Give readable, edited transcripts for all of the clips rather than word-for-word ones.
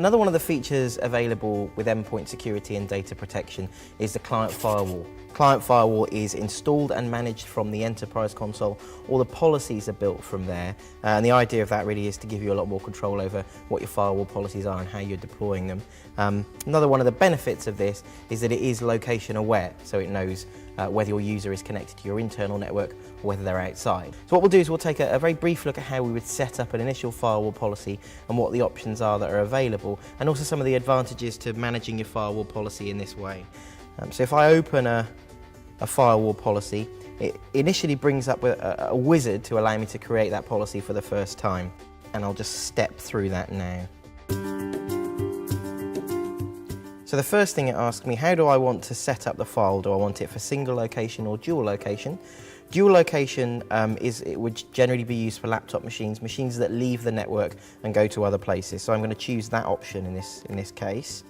Another one of the features available with endpoint security and data protection is the client firewall. Client firewall is installed and managed from the enterprise console. All the policies are built from there, and the idea of that really is to give you a lot more control over what your firewall policies are and how you're deploying them. Another one of the benefits of this is that it is location aware, so it knows whether your user is connected to your internal network or whether they're outside. So what we'll do is we'll take a very brief look at how we would set up an initial firewall policy and what the options are that are available, and also some of the advantages to managing your firewall policy in this way. So if I open a firewall policy, it initially brings up a wizard to allow me to create that policy for the first time, and I'll just step through that now. So the first thing it asks me, how do I want to set up the file? Do I want it for single location or dual location? Dual location it would generally be used for laptop machines, machines that leave the network and go to other places. So I'm going to choose that option in this case.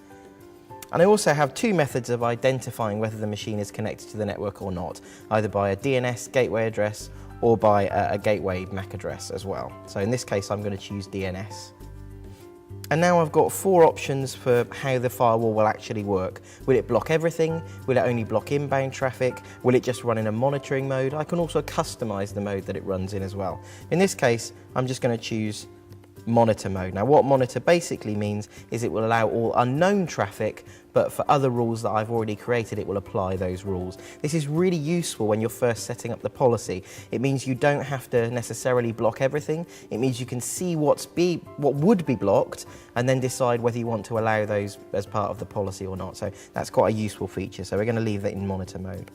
And I also have two methods of identifying whether the machine is connected to the network or not, either by a DNS gateway address or by a gateway MAC address as well. So in this case, I'm going to choose DNS. And now I've got four options for how the firewall will actually work. Will it block everything? Will it only block inbound traffic? Will it just run in a monitoring mode? I can also customize the mode that it runs in as well. In this case, I'm just going to choose monitor mode. Now what monitor basically means is it will allow all unknown traffic, but for other rules that I've already created, it will apply those rules. This is really useful when you're first setting up the policy. It means you don't have to necessarily block everything. It means you can see what would be blocked and then decide whether you want to allow those as part of the policy or not. So that's quite a useful feature. So we're going to leave that in monitor mode.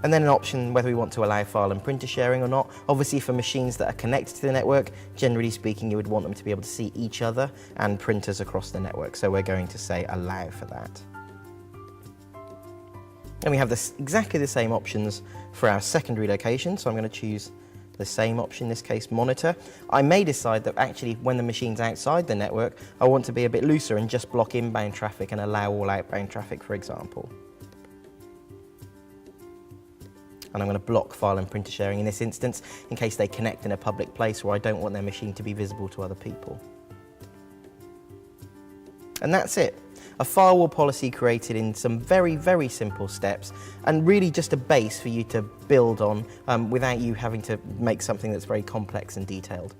And then an option whether we want to allow file and printer sharing or not. Obviously for machines that are connected to the network, generally speaking, you would want them to be able to see each other and printers across the network. So we're going to say allow for that. And we have exactly the same options for our secondary location. So I'm going to choose the same option, in this case monitor. I may decide that actually when the machine's outside the network, I want to be a bit looser and just block inbound traffic and allow all outbound traffic, for example. And I'm going to block file and printer sharing in this instance in case they connect in a public place where I don't want their machine to be visible to other people. And that's it. A firewall policy created in some very, very simple steps, and really just a base for you to build on without you having to make something that's very complex and detailed.